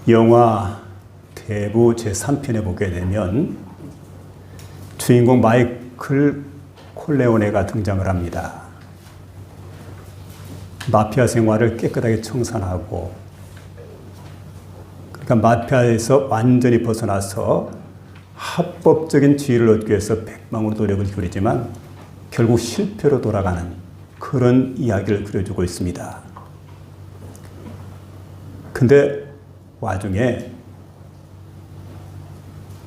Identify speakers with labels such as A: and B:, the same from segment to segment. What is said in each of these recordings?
A: 영화 대부 제3편에 보게 되면 주인공 마이클 콜레오네가 등장을 합니다. 마피아 생활을 깨끗하게 청산하고, 그러니까 마피아에서 완전히 벗어나서 합법적인 지위를 얻기 위해서 백방으로 노력을 기울이지만 결국 실패로 돌아가는 그런 이야기를 그려주고 있습니다. 근데 와중에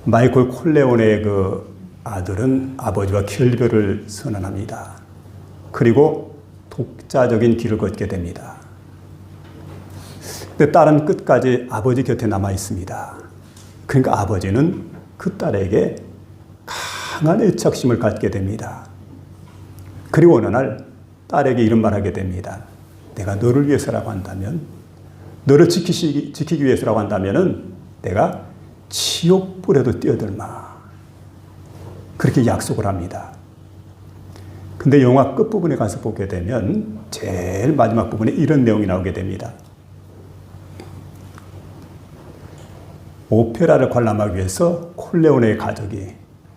A: 마이클 콜레오네의 그 아들은 아버지와 결별을 선언합니다. 그리고 독자적인 길을 걷게 됩니다. 근데 딸은 끝까지 아버지 곁에 남아 있습니다. 그러니까 아버지는 그 딸에게 강한 애착심을 갖게 됩니다. 그리고 어느 날 딸에게 이런 말 하게 됩니다. 내가 너를 위해서라고 한다면, 너를 지키기 위해서라고 한다면은 내가 지옥불에도 뛰어들마. 그렇게 약속을 합니다. 근데 영화 끝부분에 가서 보게 되면 제일 마지막 부분에 이런 내용이 나오게 됩니다. 오페라를 관람하기 위해서 콜레오네의 가족이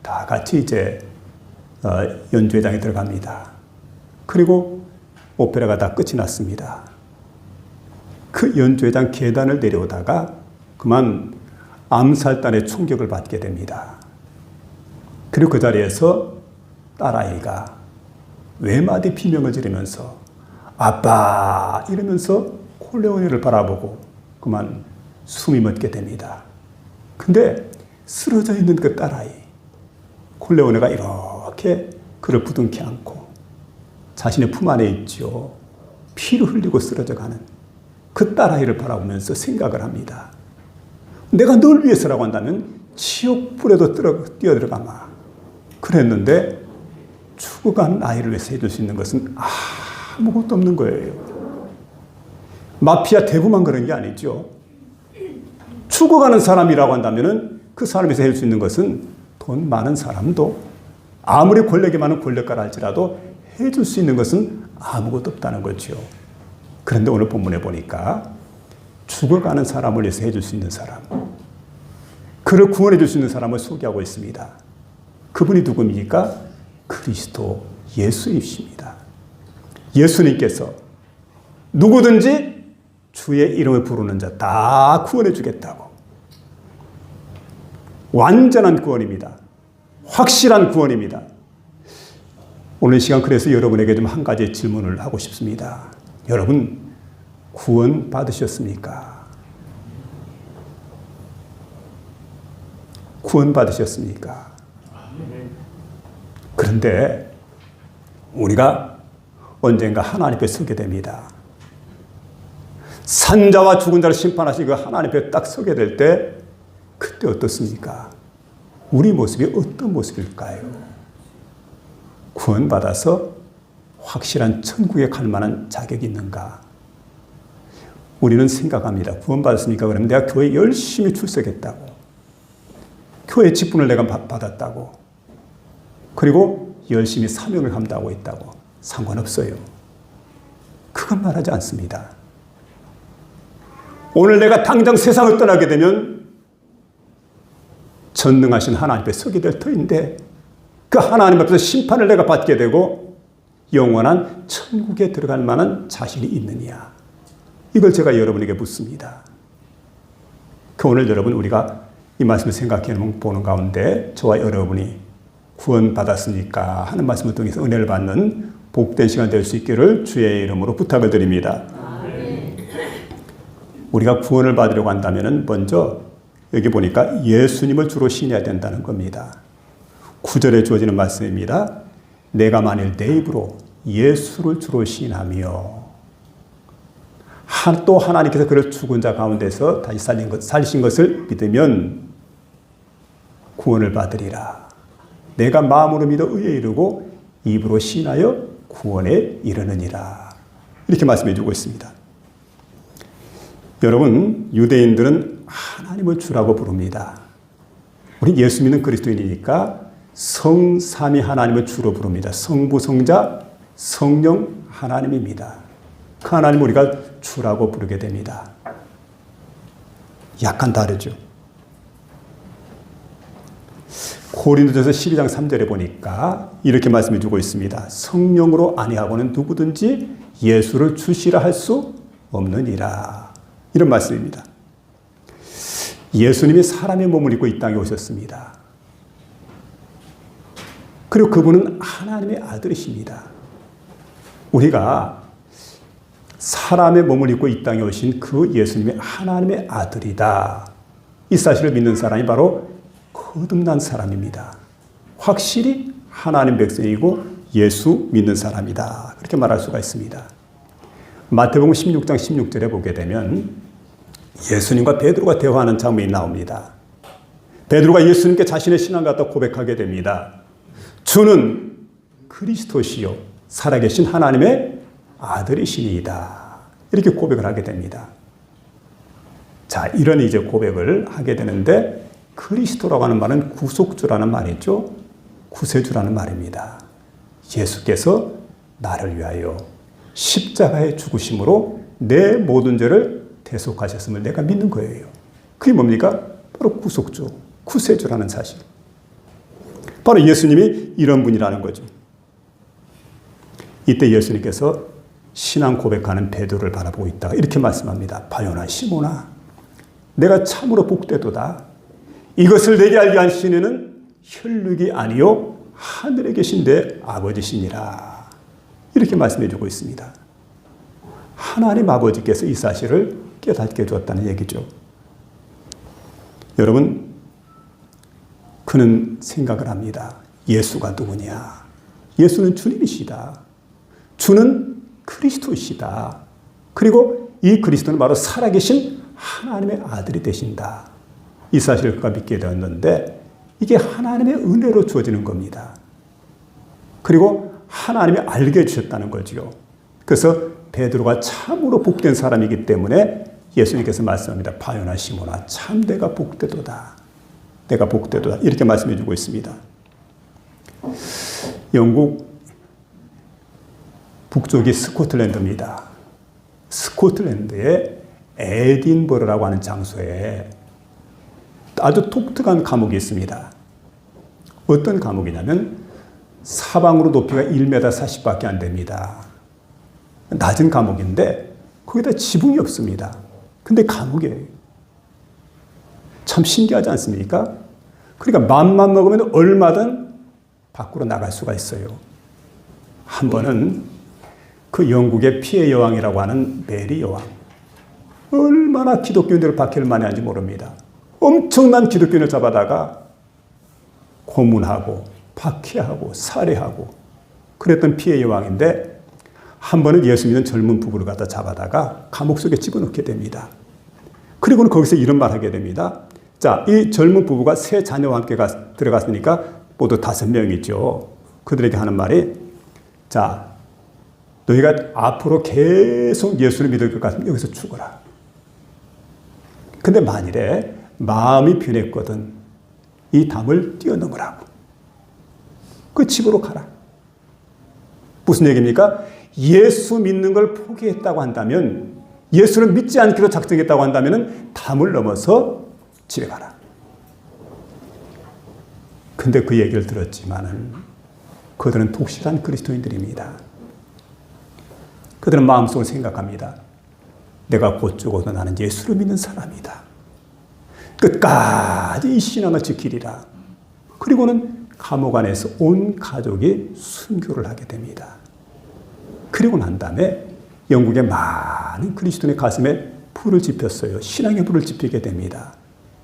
A: 다 같이 이제 연주회장에 들어갑니다. 그리고 오페라가 다 끝이 났습니다. 그 연주회장 계단을 내려오다가 그만 암살단의 총격을 받게 됩니다. 그리고 그 자리에서 딸아이가 외마디 비명을 지르면서 아빠 이러면서 콜레오네를 바라보고 그만 숨이 멎게 됩니다. 근데 쓰러져 있는 그 딸아이, 콜레오네가 이렇게 그를 부둥켜 안고 자신의 품 안에 있죠. 피를 흘리고 쓰러져가는 그 딸아이를 바라보면서 생각을 합니다. 내가 널 위해서라고 한다면 지옥불에도 뛰어들어가마. 그랬는데 죽어간 아이를 위해서 해줄 수 있는 것은 아무것도 없는 거예요. 마피아 대부만 그런 게 아니죠. 죽어가는 사람이라고 한다면 그 사람에서 해줄 수 있는 것은 돈 많은 사람도 아무리 권력이 많은 권력가라 할지라도 해줄 수 있는 것은 아무것도 없다는 거죠. 그런데 오늘 본문에 보니까 죽어가는 사람을 위해서 해줄 수 있는 사람, 그를 구원해 줄 수 있는 사람을 소개하고 있습니다. 그분이 누굽니까? 그리스도 예수님이십니다. 예수님께서 누구든지 주의 이름을 부르는 자 다 구원해 주겠다고. 완전한 구원입니다. 확실한 구원입니다. 오늘 시간 그래서 여러분에게 좀 한 가지 질문을 하고 싶습니다. 여러분 구원 받으셨습니까? 구원 받으셨습니까? 그런데 우리가 언젠가 하나님 앞에 서게 됩니다. 산자와 죽은 자를 심판하시고 하나님 앞에 딱 서게 될 때 그때 어떻습니까? 우리 모습이 어떤 모습일까요? 구원받아서 확실한 천국에 갈 만한 자격이 있는가? 우리는 생각합니다. 구원받았습니까? 그러면 내가 교회에 열심히 출석했다고, 교회 직분을 내가 받았다고, 그리고 열심히 사명을 감당하고 있다고. 상관없어요. 그건 말하지 않습니다. 오늘 내가 당장 세상을 떠나게 되면 전능하신 하나님 앞에 서게 될 터인데 그 하나님 앞에서 심판을 내가 받게 되고 영원한 천국에 들어갈 만한 자신이 있느냐? 이걸 제가 여러분에게 묻습니다. 그 오늘 여러분 우리가 이 말씀을 생각해 보는 가운데 저와 여러분이 구원받았습니까? 하는 말씀을 통해서 은혜를 받는 복된 시간 될 수 있기를 주의 이름으로 부탁을 드립니다. 우리가 구원을 받으려고 한다면 먼저 여기 보니까 예수님을 주로 신해야 된다는 겁니다. 9절에 주어지는 말씀입니다. 내가 만일 내 입으로 예수를 주로 신하며 또 하나님께서 그를 죽은 자 가운데서 다시 살리신 것을 믿으면 구원을 받으리라. 내가 마음으로 믿어 의에 이르고 입으로 신하여 구원에 이르느니라. 이렇게 말씀해 주고 있습니다. 여러분, 유대인들은 하나님을 주라고 부릅니다. 우리 예수 믿는 그리스도인이니까 성삼위 하나님을 주로 부릅니다. 성부, 성자, 성령 하나님입니다. 그 하나님 우리가 주라고 부르게 됩니다. 약간 다르죠. 고린도전서 12장 3절에 보니까 이렇게 말씀해 주고 있습니다. 성령으로 아니하고는 누구든지 예수를 주시라 할 수 없느니라. 이런 말씀입니다. 예수님이 사람의 몸을 입고 이 땅에 오셨습니다. 그리고 그분은 하나님의 아들이십니다. 우리가 사람의 몸을 입고 이 땅에 오신 그 예수님이 하나님의 아들이다. 이 사실을 믿는 사람이 바로 거듭난 사람입니다. 확실히 하나님 백성이고 예수 믿는 사람이다. 그렇게 말할 수가 있습니다. 마태복음 16장 16절에 보게 되면 예수님과 베드로가 대화하는 장면이 나옵니다. 베드로가 예수님께 자신의 신앙을 갖다 고백하게 됩니다. 주는 그리스도시요 살아계신 하나님의 아들이시니이다. 이렇게 고백을 하게 됩니다. 자, 이런 이제 고백을 하게 되는데 그리스도라고 하는 말은 구속주라는 말이죠. 구세주라는 말입니다. 예수께서 나를 위하여 십자가에 죽으심으로 내 모든 죄를 대속하셨음을 내가 믿는 거예요. 그게 뭡니까? 바로 구속주, 구세주라는 사실. 바로 예수님이 이런 분이라는 거죠. 이때 예수님께서 신앙 고백하는 베드로를 바라보고 있다가 이렇게 말씀합니다. 바요나 시몬아, 내가 참으로 복되도다. 이것을 내게 알게 한 신에는 혈육이 아니요 하늘에 계신 내 아버지시니라. 이렇게 말씀해 주고 있습니다. 하나님 아버지께서 이 사실을 깨닫게 해주었다는 얘기죠. 여러분, 그는 생각을 합니다. 예수가 누구냐? 예수는 주님이시다. 주는 그리스도이시다. 그리고 이 그리스도는 바로 살아계신 하나님의 아들이 되신다. 이 사실을 그가 믿게 되었는데 이게 하나님의 은혜로 주어지는 겁니다. 그리고 하나님이 알게 해주셨다는 거죠. 그래서 베드로가 참으로 복된 사람이기 때문에 예수님께서 말씀합니다. 바요나 시몬아, 참 내가 복되도다. 내가 복되도다. 이렇게 말씀해 주고 있습니다. 영국 북쪽이 스코틀랜드입니다. 스코틀랜드의 에딘버러라고 하는 장소에 아주 독특한 감옥이 있습니다. 어떤 감옥이냐면 사방으로 높이가 1m 40밖에 안 됩니다. 낮은 감옥인데 거기다 지붕이 없습니다. 근데 감옥이에요. 참 신기하지 않습니까? 그러니까 맘만 먹으면 얼마든 밖으로 나갈 수가 있어요. 한 번은 그 영국의 피해 여왕이라고 하는 메리 여왕, 얼마나 기독교인들을 박해를 많이 하는지 모릅니다. 엄청난 기독교인을 잡아다가 고문하고 박해하고 살해하고 그랬던 피해 여왕인데 한 번은 예수 믿는 젊은 부부를 갖다 잡아다가 감옥 속에 집어넣게 됩니다. 그리고는 거기서 이런 말 하게 됩니다. 자, 이 젊은 부부가 세 자녀와 함께 들어갔으니까 모두 5명이죠. 그들에게 하는 말이, 자, 너희가 앞으로 계속 예수를 믿을 것 같으면 여기서 죽어라. 근데 만일에 마음이 변했거든 이 담을 뛰어넘으라고. 그 집으로 가라. 무슨 얘기입니까? 예수 믿는 걸 포기했다고 한다면, 예수를 믿지 않기로 작정했다고 한다면 담을 넘어서 집에 가라. 근데 그 얘기를 들었지만은 그들은 독실한 그리스도인들입니다. 그들은 마음속으로 생각합니다. 내가 곧 죽어도 나는 예수를 믿는 사람이다. 끝까지 이 신앙을 지키리라. 그리고는 감옥 안에서 온 가족이 순교를 하게 됩니다. 그리고 난 다음에 영국의 많은 그리스도인의 가슴에 불을 지폈어요. 신앙의 불을 지피게 됩니다.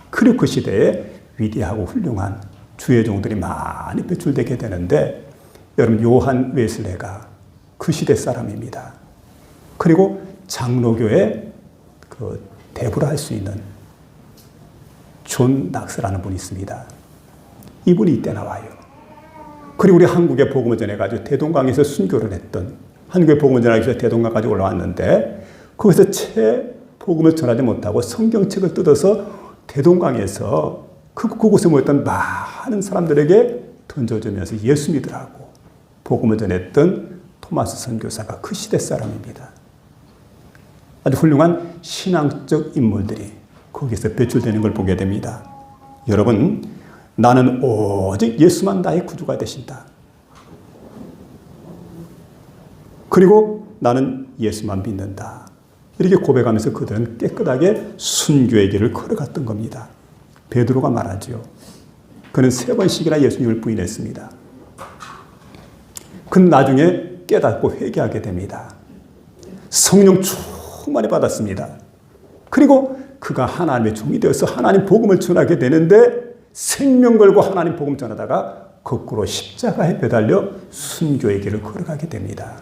A: 그리고 그 시대에 위대하고 훌륭한 주의 종들이 많이 배출되게 되는데, 여러분, 요한 웨슬레가 그 시대 사람입니다. 그리고 장로교의 그 대부를 할 수 있는 존 낙스라는 분이 있습니다. 이분이 이때 나와요. 그리고 우리 한국에 복음을 전해가지고 대동강에서 순교를 했던, 한국에 복음을 전하기 위해서 대동강까지 올라왔는데 거기서 채 복음을 전하지 못하고 성경책을 뜯어서 대동강에서 그곳에 모였던 많은 사람들에게 던져주면서 예수 믿으라고 복음을 전했던 토마스 선교사가 그 시대 사람입니다. 아주 훌륭한 신앙적 인물들이 거기서 배출되는 걸 보게 됩니다. 여러분, 나는 오직 예수만 나의 구주가 되신다. 그리고 나는 예수만 믿는다. 이렇게 고백하면서 그들은 깨끗하게 순교의 길을 걸어갔던 겁니다. 베드로가 말하죠. 그는 3번씩이나 예수님을 부인했습니다. 그는 나중에 깨닫고 회개하게 됩니다. 성령 충만히 받았습니다. 그리고 그가 하나님의 종이 되어서 하나님 복음을 전하게 되는데 생명 걸고 하나님 복음 전하다가 거꾸로 십자가에 매달려 순교의 길을 걸어가게 됩니다.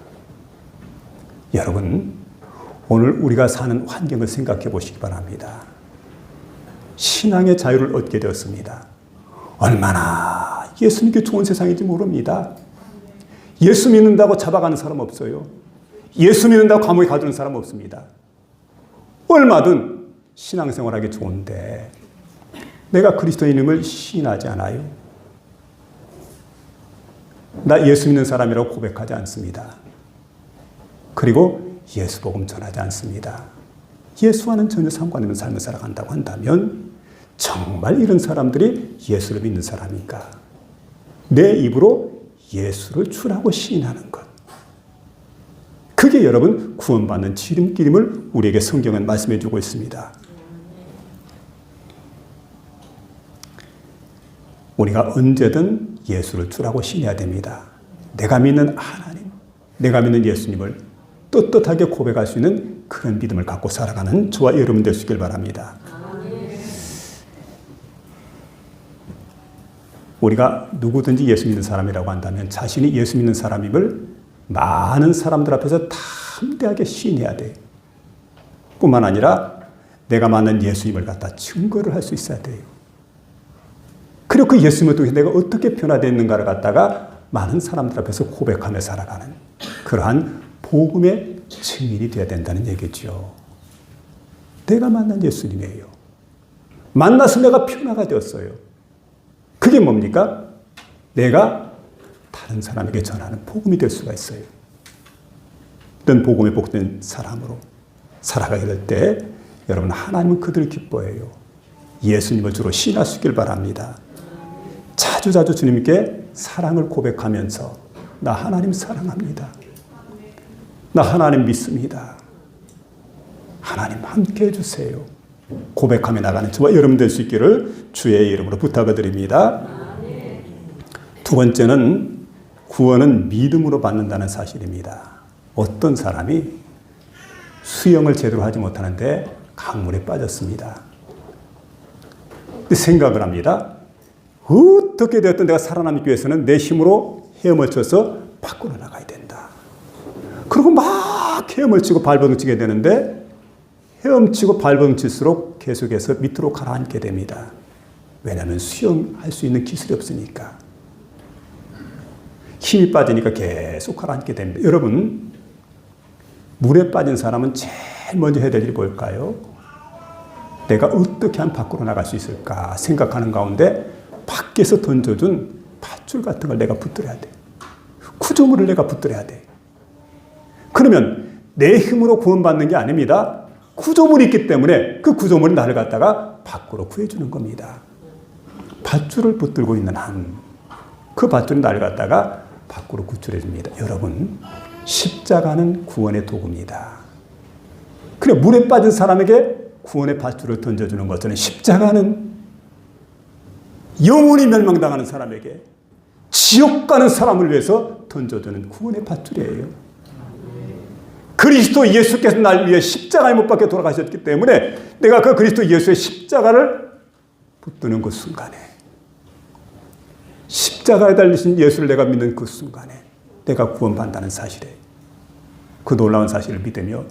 A: 여러분, 오늘 우리가 사는 환경을 생각해 보시기 바랍니다. 신앙의 자유를 얻게 되었습니다. 얼마나 예수 믿기 좋은 세상인지 모릅니다. 예수 믿는다고 잡아가는 사람 없어요. 예수 믿는다고 감옥에 가두는 사람 없습니다. 얼마든 신앙생활하기 좋은데 내가 그리스도인임을 시인하지 않아요. 나 예수 믿는 사람이라고 고백하지 않습니다. 그리고 예수 복음 전하지 않습니다. 예수와는 전혀 상관없는 삶을 살아간다고 한다면 정말 이런 사람들이 예수를 믿는 사람인가? 내 입으로 예수를 주라고 시인하는 것. 그게 여러분 구원받는 지름길임을 우리에게 성경은 말씀해 주고 있습니다. 우리가 언제든 예수를 주라고 시인해야 됩니다. 내가 믿는 하나님, 내가 믿는 예수님을 떳떳하게 고백할 수 있는 그런 믿음을 갖고 살아가는 저와 여러분 되시길 바랍니다. 우리가 누구든지 예수 믿는 사람이라고 한다면 자신이 예수 믿는 사람임을 많은 사람들 앞에서 담대하게 시인해야 돼요. 뿐만 아니라 내가 만난 예수님을 갖다 증거를 할 수 있어야 돼요. 그리고 그 예수님을 통해서 내가 어떻게 변화됐는가를 갖다가 많은 사람들 앞에서 고백하며 살아가는 그러한 복음의 증인이 되어야 된다는 얘기죠. 내가 만난 예수님이에요. 만나서 내가 변화가 되었어요. 그게 뭡니까? 내가 다른 사람에게 전하는 복음이 될 수가 있어요. 이런 복음에 복된 사람으로 살아가게 될 때 여러분 하나님은 그들을 기뻐해요. 예수님을 주로 신하시길 바랍니다. 자주자주 주님께 사랑을 고백하면서 나 하나님 사랑합니다. 나 하나님 믿습니다. 하나님 함께 해주세요. 고백하며 나가는 저와 여러분 될 수 있기를 주의 이름으로 부탁을 드립니다. 두 번째는 구원은 믿음으로 받는다는 사실입니다. 어떤 사람이 수영을 제대로 하지 못하는데 강물에 빠졌습니다. 생각을 합니다. 어떻게 되었든 내가 살아남기 위해서는 내 힘으로 헤엄을 쳐서 밖으로 나가야 된다. 그리고 막 헤엄을 치고 발버둥치게 되는데 헤엄치고 발버둥칠수록 계속해서 밑으로 가라앉게 됩니다. 왜냐하면 수영할 수 있는 기술이 없으니까. 힘이 빠지니까 계속 가라앉게 됩니다. 여러분, 물에 빠진 사람은 제일 먼저 해야 될 일이 뭘까요? 내가 어떻게 하면 밖으로 나갈 수 있을까 생각하는 가운데 밖에서 던져준 밧줄 같은 걸 내가 붙들어야 돼. 구조물을 내가 붙들어야 돼. 그러면 내 힘으로 구원받는 게 아닙니다. 구조물이 있기 때문에 그 구조물이 나를 갖다가 밖으로 구해주는 겁니다. 밧줄을 붙들고 있는 한, 그 밧줄이 나를 갖다가 밖으로 구출해 줍니다. 여러분, 십자가는 구원의 도구입니다. 그래, 물에 빠진 사람에게 구원의 밧줄을 던져주는 것은 십자가는 영원히 멸망당하는 사람에게 지옥 가는 사람을 위해서 던져주는 구원의 밧줄이에요. 그리스도 예수께서 날 위해 십자가에 못 박혀 돌아가셨기 때문에 내가 그 그리스도 예수의 십자가를 붙드는 그 순간에, 십자가에 달리신 예수를 내가 믿는 그 순간에 내가 구원받는다는 사실에, 그 놀라운 사실을 믿으며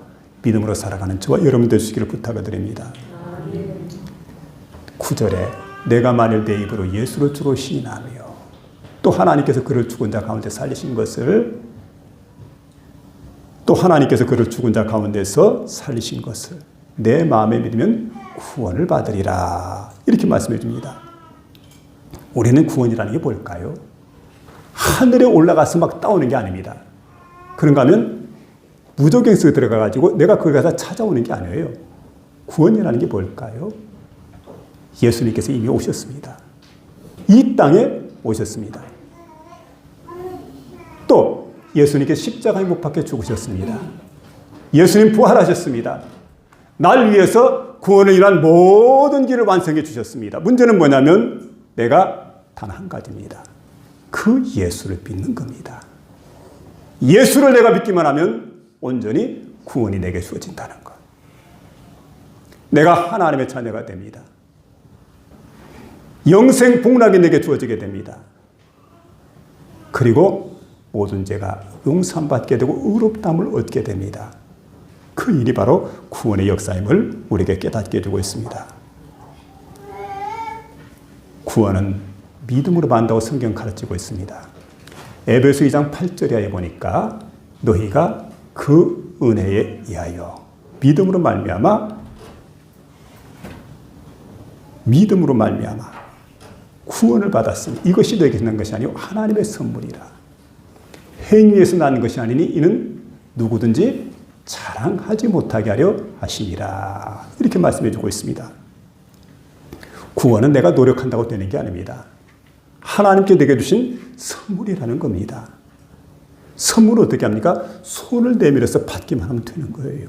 A: 믿음으로 살아가는 저와 여러분 되시기를 부탁을 드립니다. 9절에 내가 만일 내 입으로 예수를 주로 시인하며 또 하나님께서 그를 죽은 자 가운데 살리신 것을, 또 하나님께서 그를 죽은 자 가운데서 살리신 것을 내 마음에 믿으면 구원을 받으리라. 이렇게 말씀해 줍니다. 우리는 구원이라는 게 뭘까요? 하늘에 올라가서 막 따오는 게 아닙니다. 그런가 하면 무적행 속에 들어가가지고 내가 거기 가서 찾아오는 게 아니에요. 구원이라는 게 뭘까요? 예수님께서 이미 오셨습니다. 이 땅에 오셨습니다. 또 예수님께서 십자가에 못 박혀 죽으셨습니다. 예수님 부활하셨습니다. 날 위해서 구원을 위한 모든 길을 완성해 주셨습니다. 문제는 뭐냐면 내가 단 한 가지입니다. 그 예수를 믿는 겁니다. 예수를 내가 믿기만 하면 온전히 구원이 내게 주어진다는 것. 내가 하나님의 자녀가 됩니다. 영생 복락이 내게 주어지게 됩니다. 그리고 모든 죄가 용서받게 되고 의롭다함을 얻게 됩니다. 그 일이 바로 구원의 역사임을 우리에게 깨닫게 해주고 있습니다. 구원은 믿음으로 받는다고 성경 가르치고 있습니다. 에베소 2장 8절에 보니까 너희가 그 은혜에 의하여 믿음으로 말미암아 구원을 받았으니 이것이 너에게 있는 것이 아니고 하나님의 선물이라. 행위에서 나는 것이 아니니 이는 누구든지 자랑하지 못하게 하려 하심이라. 이렇게 말씀해 주고 있습니다. 구원은 내가 노력한다고 되는 게 아닙니다. 하나님께 내게 주신 선물이라는 겁니다. 선물을 어떻게 합니까? 손을 내밀어서 받기만 하면 되는 거예요.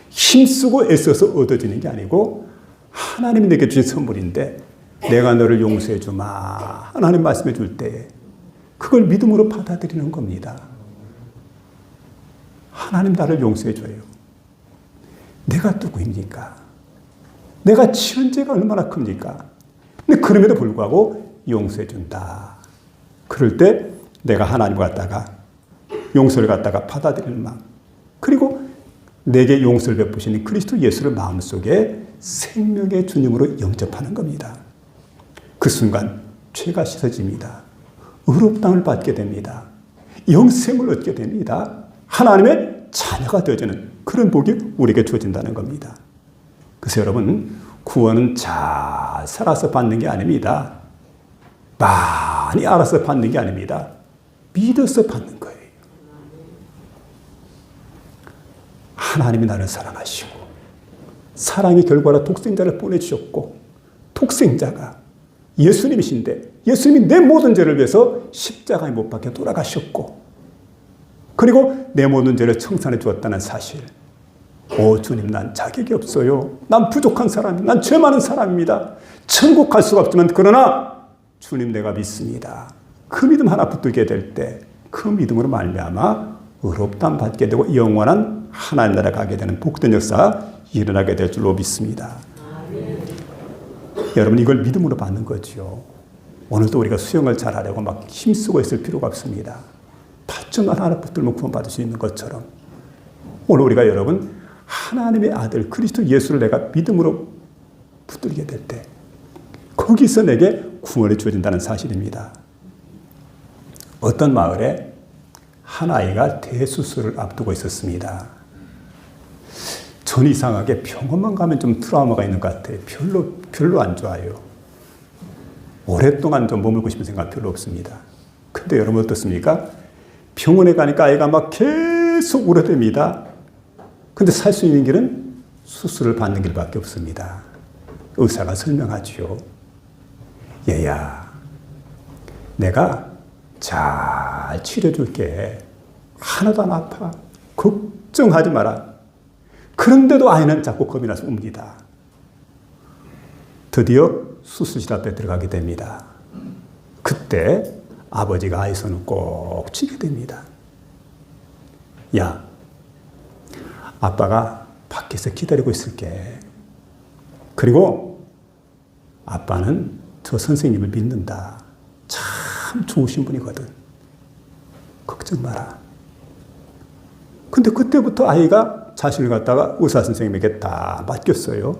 A: 힘쓰고 애써서 얻어지는 게 아니고 하나님이 내게 주신 선물인데 내가 너를 용서해 주마. 하나님 말씀해 줄 때 그걸 믿음으로 받아들이는 겁니다. 하나님 나를 용서해 줘요. 내가 누구입니까? 내가 지은 죄가 얼마나 큽니까? 근데 그럼에도 불구하고 용서해 준다. 그럴 때 내가 하나님을 갖다가 용서를 갖다가 받아들이는 마음. 그리고 내게 용서를 베푸시는 그리스도 예수를 마음속에 생명의 주님으로 영접하는 겁니다. 그 순간 죄가 씻어집니다. 의롭다함을 받게 됩니다. 영생을 얻게 됩니다. 하나님의 자녀가 되어지는 그런 복이 우리에게 주어진다는 겁니다. 그래서 여러분, 구원은 잘 살아서 받는 게 아닙니다. 많이 알아서 받는 게 아닙니다. 믿어서 받는 거예요. 하나님이 나를 사랑하시고 사랑의 결과로 독생자를 보내주셨고 독생자가 예수님이신데 예수님이 내 모든 죄를 위해서 십자가에 못 박혀 돌아가셨고 그리고 내 모든 죄를 청산해 주었다는 사실. 오 주님, 난 자격이 없어요. 난 부족한 사람입니다. 난 죄 많은 사람입니다. 천국 갈 수가 없지만 그러나 주님 내가 믿습니다. 그 믿음 하나 붙들게 될 때 그 믿음으로 말미암아 의롭다함 받게 되고 영원한 하나님 나라 가게 되는 복된 역사가 일어나게 될 줄로 믿습니다. 여러분, 이걸 믿음으로 받는 거죠. 오늘도 우리가 수영을 잘하려고 막 힘쓰고 있을 필요가 없습니다. 밧줄만 하나 붙들면 구원받을 수 있는 것처럼 오늘 우리가 여러분 하나님의 아들 그리스도 예수를 내가 믿음으로 붙들게 될 때 거기서 내게 구원이 주어진다는 사실입니다. 어떤 마을에 한 아이가 대수술을 앞두고 있었습니다. 전 이상하게 병원만 가면 좀 트라우마가 있는 것 같아요. 별로 안 좋아요. 오랫동안 좀 머물고 싶은 생각 별로 없습니다. 근데 여러분 어떻습니까? 병원에 가니까 아이가 막 계속 울어댑니다. 근데 살 수 있는 길은 수술을 받는 길밖에 없습니다. 의사가 설명하지요. 얘야, 내가 잘 치료해줄게. 하나도 안 아파. 걱정하지 마라. 그런데도 아이는 자꾸 겁이 나서 웁니다. 드디어 수술실 앞에 들어가게 됩니다. 그때 아버지가 아이 손을 꼭 쥐게 됩니다. 야, 아빠가 밖에서 기다리고 있을게. 그리고 아빠는 저 선생님을 믿는다. 참 좋으신 분이거든. 걱정 마라. 근데 그때부터 아이가 자신을 갖다가 의사 선생님에게 다 맡겼어요.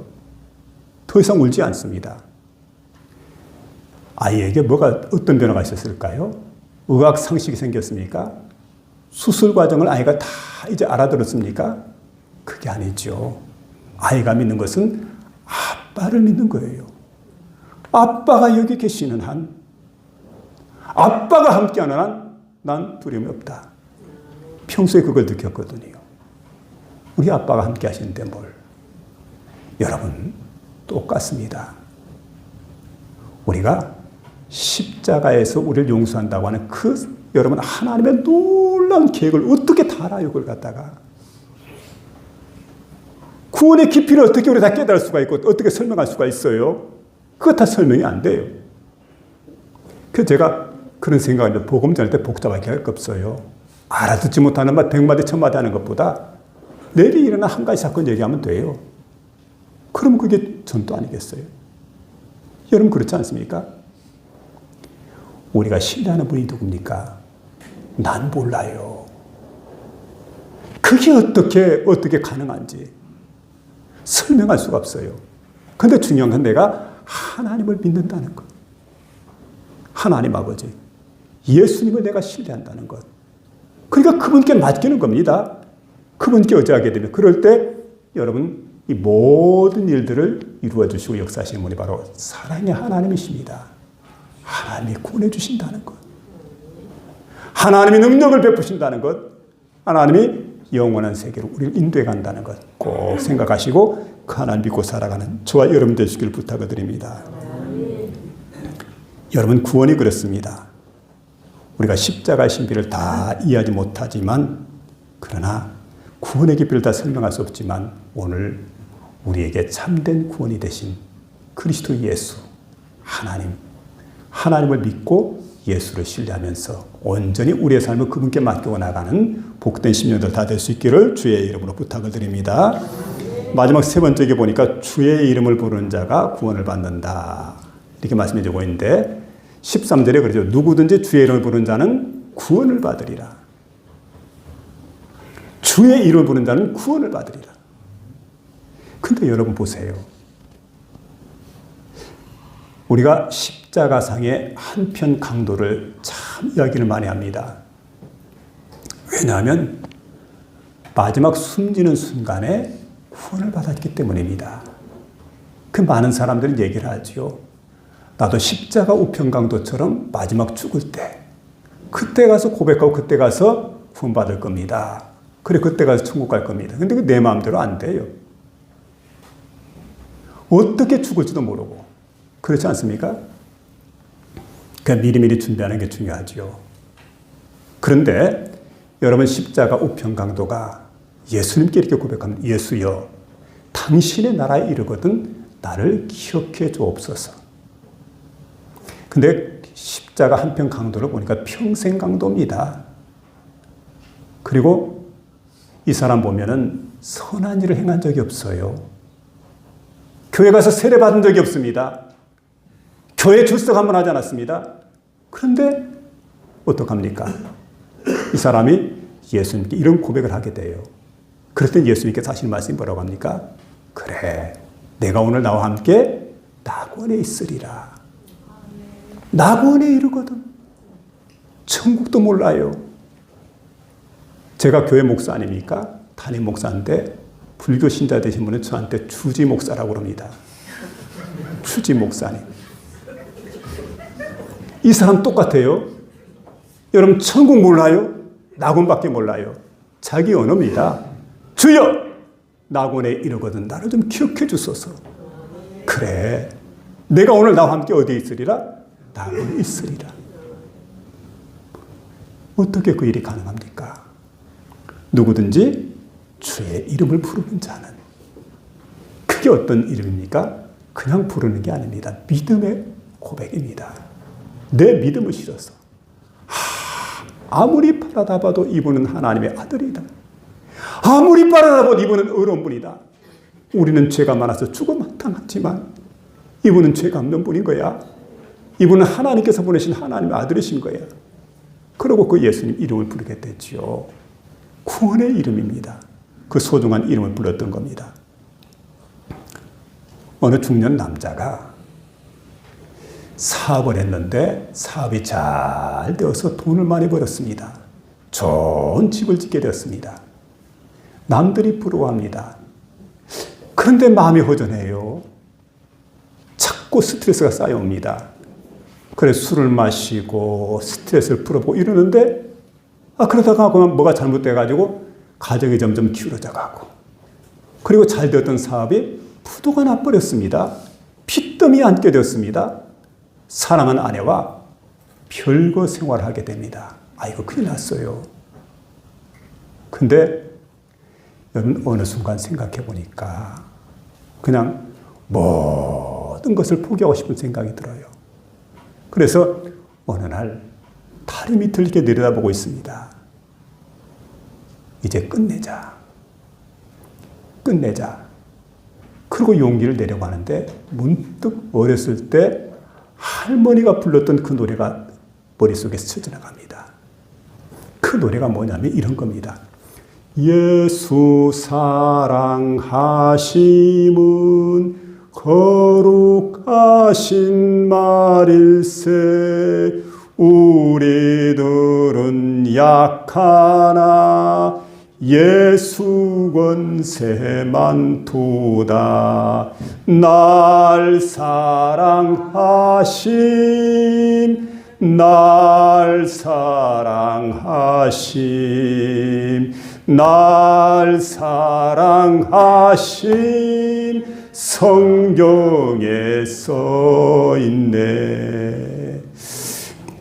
A: 더 이상 울지 않습니다. 아이에게 어떤 변화가 있었을까요? 의학 상식이 생겼습니까? 수술 과정을 아이가 다 이제 알아들었습니까? 그게 아니죠. 아이가 믿는 것은 아빠를 믿는 거예요. 아빠가 여기 계시는 한, 아빠가 함께하는 한, 난 두려움이 없다. 평소에 그걸 느꼈거든요. 우리 아빠가 함께 하시는데 뭘. 여러분, 똑같습니다. 우리가 십자가에서 우리를 용서한다고 하는 여러분 하나님의 놀라운 계획을 어떻게 다 알아요? 그걸 갖다가 구원의 깊이를 어떻게 우리 다 깨달을 수가 있고 어떻게 설명할 수가 있어요? 그거 다 설명이 안 돼요. 그래서 제가 그런 생각을 복음 전할 때 복잡하게 할 거 없어요. 알아듣지 못하는 말 100마디 1000마디 하는 것보다 내게 일어난 한 가지 사건 얘기하면 돼요. 그럼 그게 전도 아니겠어요? 여러분 그렇지 않습니까? 우리가 신뢰하는 분이 누굽니까? 난 몰라요. 그게 어떻게 가능한지 설명할 수가 없어요. 근데 중요한 건 내가 하나님을 믿는다는 것. 하나님 아버지, 예수님을 내가 신뢰한다는 것. 그러니까 그분께 맡기는 겁니다. 그분께 의지하게 되면 그럴 때 여러분 이 모든 일들을 이루어 주시고 역사하시는 분이 바로 사랑의 하나님이십니다. 하나님이 구원해 주신다는 것. 하나님이 능력을 베푸신다는 것. 하나님이 영원한 세계로 우리를 인도해 간다는 것 꼭 생각하시고 그 하나님 믿고 살아가는 저와 여러분 되시길 부탁을 드립니다. 여러분 구원이 그렇습니다. 우리가 십자가의 신비를 다 이해하지 못하지만 그러나 구원의 깊이를 다 설명할 수 없지만 오늘 우리에게 참된 구원이 되신 그리스도 예수 하나님을 믿고 예수를 신뢰하면서 온전히 우리의 삶을 그분께 맡기고 나가는 복된 10년들 다 될 수 있기를 주의 이름으로 부탁을 드립니다. 마지막 세 번째 게 보니까 주의 이름을 부르는 자가 구원을 받는다. 이렇게 말씀해 주고 있는데 13절에 그러죠. 누구든지 주의 이름을 부르는 자는 구원을 받으리라. 주의 이름을 부르는 자는 구원을 받으리라. 근데 여러분 보세요. 우리가 십자가상의 한편 강도를 참 이야기를 많이 합니다. 왜냐하면 마지막 숨지는 순간에 구원을 받았기 때문입니다. 그 많은 사람들은 얘기를 하죠. 나도 십자가 우편 강도처럼 마지막 죽을 때 그때 가서 고백하고 그때 가서 구원받을 겁니다. 그래 그때 가서 천국 갈 겁니다. 근데 그 내 마음대로 안 돼요. 어떻게 죽을지도 모르고 그렇지 않습니까? 그러니까 미리미리 준비하는 게 중요하죠. 그런데 여러분 십자가 우편 강도가 예수님께 이렇게 고백하면 예수여 당신의 나라에 이르거든 나를 기억해 주옵소서. 근데 십자가 한편 강도를 보니까 평생 강도입니다. 그리고 이 사람 보면은 선한 일을 행한 적이 없어요. 교회 가서 세례 받은 적이 없습니다. 교회 출석 한번 하지 않았습니다. 그런데 어떡합니까? 이 사람이 예수님께 이런 고백을 하게 돼요. 그럴 때 예수님께서 하시는 말씀이 뭐라고 합니까? 그래, 내가 오늘 나와 함께 낙원에 있으리라. 낙원에 이르거든. 천국도 몰라요. 제가 교회 목사 아닙니까? 담임 목사인데 불교 신자 되신 분은 저한테 주지 목사라고 그럽니다. 주지 목사님. 이 사람 똑같아요. 여러분 천국 몰라요? 낙원밖에 몰라요. 자기 언어입니다. 주여! 낙원에 이르거든 나를 좀 기억해 주소서. 그래, 내가 오늘 나와 함께 어디에 있으리라? 낙원에 있으리라. 어떻게 그 일이 가능합니까? 누구든지 주의 이름을 부르는 자는. 그게 어떤 이름입니까? 그냥 부르는 게 아닙니다. 믿음의 고백입니다. 내 믿음을 실어서 아무리 바라다 봐도 이분은 하나님의 아들이다. 아무리 바라다 봐도 이분은 의로운 분이다. 우리는 죄가 많아서 죽음 당하지만 이분은 죄가 없는 분인 거야. 이분은 하나님께서 보내신 하나님의 아들이신 거야. 그러고 그 예수님 이름을 부르게 됐지요. 구원의 이름입니다. 그 소중한 이름을 불렀던 겁니다. 어느 중년 남자가 사업을 했는데 사업이 잘 되어서 돈을 많이 벌었습니다. 좋은 집을 짓게 되었습니다. 남들이 부러워합니다. 그런데 마음이 허전해요. 자꾸 스트레스가 쌓여옵니다. 그래서 술을 마시고 스트레스를 풀어보고 이러는데 그러다가 뭐가 잘못돼가지고 가정이 점점 기울어져 가고 그리고 잘 되었던 사업이 부도가 나버렸습니다. 핏더미에 앉게 되었습니다. 사랑하는 아내와 별거 생활을 하게 됩니다. 이거 큰일 났어요. 근데 여러분 어느 순간 생각해 보니까 그냥 모든 것을 포기하고 싶은 생각이 들어요. 그래서 어느 날 다리 밑을 이렇게 내려다보고 있습니다. 이제 끝내자. 그리고 용기를 내려고 하는데 문득 어렸을 때 할머니가 불렀던 그 노래가 머릿속에 스쳐 지나갑니다. 그 노래가 뭐냐면 이런 겁니다. 예수 사랑하심은 거룩하신 말일세. 우리들은 약하나 예수 권세만 도다. 날 사랑하심, 날 사랑하심, 날 사랑하심, 성경에 써 있네.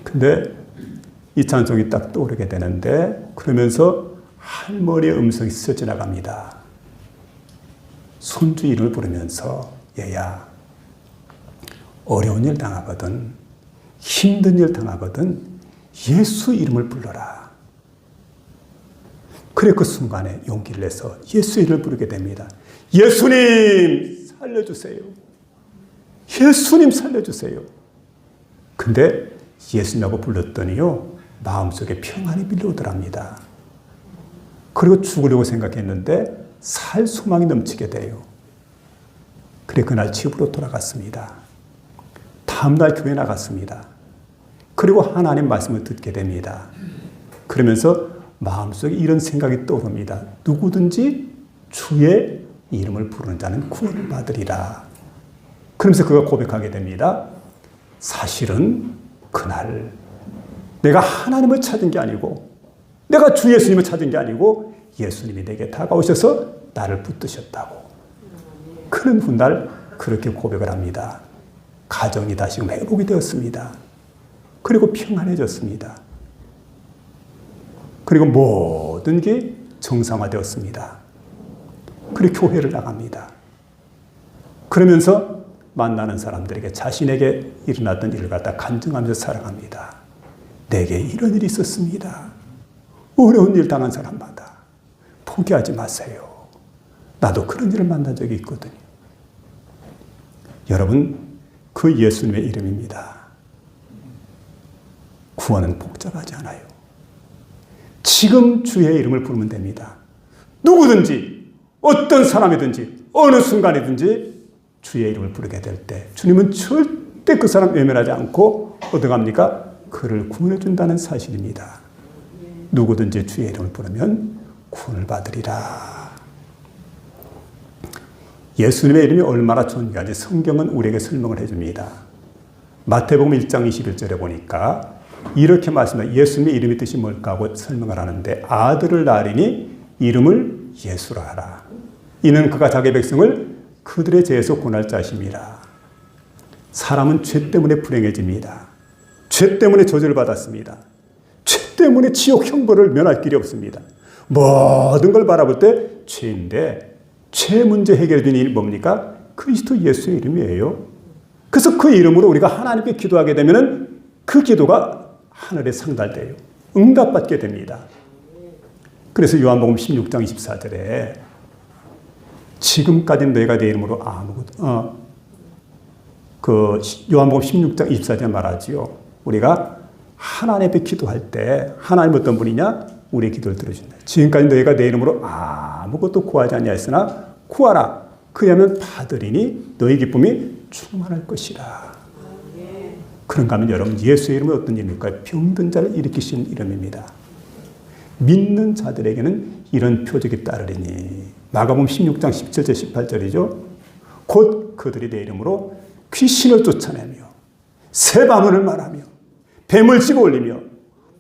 A: 근데 이 찬송이 딱 떠오르게 되는데, 그러면서 할머니의 음성이 스쳐 지나갑니다. 손주 이름을 부르면서, 얘야, 어려운 일 당하거든, 힘든 일 당하거든, 예수 이름을 불러라. 그래 그 순간에 용기를 내서 예수 이름을 부르게 됩니다. 예수님 살려주세요. 예수님 살려주세요. 근데 예수님하고 불렀더니요, 마음속에 평안이 밀려오더랍니다. 그리고 죽으려고 생각했는데 살 소망이 넘치게 돼요. 그래 그날 집으로 돌아갔습니다. 다음날 교회 나갔습니다. 그리고 하나님 말씀을 듣게 됩니다. 그러면서 마음속에 이런 생각이 떠오릅니다. 누구든지 주의 이름을 부르는 자는 구원을 받으리라. 그러면서 그가 고백하게 됩니다. 사실은 그날 내가 하나님을 찾은 게 아니고, 내가 주 예수님을 찾은 게 아니고 예수님이 내게 다가오셔서 나를 붙드셨다고. 그런 훗날 그렇게 고백을 합니다. 가정이 다시금 회복이 되었습니다. 그리고 평안해졌습니다. 그리고 모든 게 정상화되었습니다. 그리고 교회를 나갑니다. 그러면서 만나는 사람들에게 자신에게 일어났던 일을 갖다 간증하면서 살아갑니다. 내게 이런 일이 있었습니다. 어려운 일 당한 사람마다 포기하지 마세요. 나도 그런 일을 만난 적이 있거든요. 여러분, 그 예수님의 이름입니다. 구원은 복잡하지 않아요. 지금 주의 이름을 부르면 됩니다. 누구든지, 어떤 사람이든지, 어느 순간이든지 주의 이름을 부르게 될 때 주님은 절대 그 사람 외면하지 않고 어떡합니까? 그를 구원해 준다는 사실입니다. 누구든지 주의 이름을 부르면 구원을 받으리라. 예수님의 이름이 얼마나 존귀한지 성경은 우리에게 설명을 해줍니다. 마태복음 1장 21절에 보니까 이렇게 말씀합니다. 예수님의 이름의 뜻이 뭘까 하고 설명을 하는데, 아들을 낳으리니 이름을 예수라 하라. 이는 그가 자기 백성을 그들의 죄에서 구원할 자심이라. 사람은 죄 때문에 불행해집니다. 죄 때문에 저주를 받았습니다. 죄 때문에 지옥 형벌을 면할 길이 없습니다. 모든 걸 바라볼 때 죄인데, 죄 문제 해결해 주는 일이 뭡니까? 그리스도 예수의 이름이에요. 그래서 그 이름으로 우리가 하나님께 기도하게 되면 그 기도가 하늘에 상달돼요. 응답받게 됩니다. 그래서 요한복음 16장 24절에 지금까지 너희가 내 이름으로 아무것도 그 요한복음 16장 24절에 말하지요. 우리가 하나님 앞에 기도할 때 하나님 어떤 분이냐? 우리의 기도를 들어준다. 지금까지 너희가 내 이름으로 아무것도 구하지 아니하였으나 구하라. 그리하면 받으리니 너희 기쁨이 충만할 것이라. 그런가 하면 여러분, 예수의 이름은 어떤 이름일까요? 병든 자를 일으키신 이름입니다. 믿는 자들에게는 이런 표적이 따르리니. 마가복음 16장 17절 18절이죠. 곧 그들이 내 이름으로 귀신을 쫓아내며 새 방언을 말하며 뱀을 집어 올리며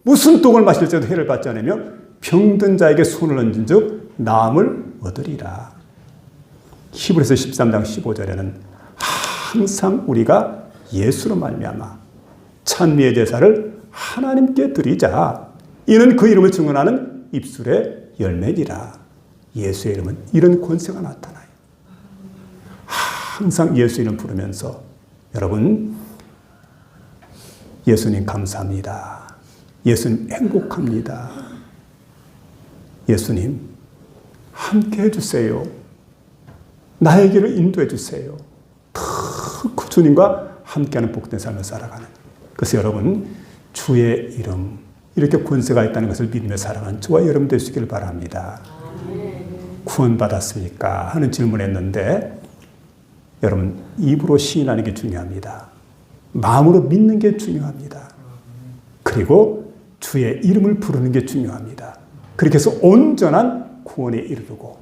A: 무슨 독을 마실지라도 해를 받지 않으며 병든 자에게 손을 얹은 즉 나음을 얻으리라. 히브리서 13장 15절에는 항상 우리가 예수로 말미암아 찬미의 제사를 하나님께 드리자. 이는 그 이름을 증언하는 입술의 열매니라. 예수의 이름은 이런 권세가 나타나요. 항상 예수 이름 부르면서 여러분, 예수님 감사합니다. 예수님 행복합니다. 예수님 함께 해주세요. 나의 길을 인도해 주세요. 그 주님과 함께하는 복된 삶을 살아가는. 그래서 여러분, 주의 이름, 이렇게 권세가 있다는 것을 믿으며 살아가는 저와 여러분 되시길 바랍니다. 구원받았습니까? 하는 질문했는데 여러분, 입으로 시인하는 게 중요합니다. 마음으로 믿는 게 중요합니다. 그리고 주의 이름을 부르는 게 중요합니다. 그렇게 해서 온전한 구원에 이르르고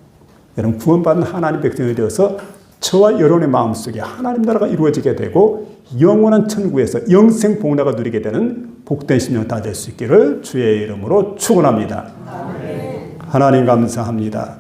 A: 여러분, 구원받은 하나님 백성이 되어서 저와 여러분의 마음속에 하나님 나라가 이루어지게 되고 영원한 천국에서 영생 복락을 누리게 되는 복된 심령 다 될 수 있기를 주의 이름으로 축원합니다. 하나님 감사합니다.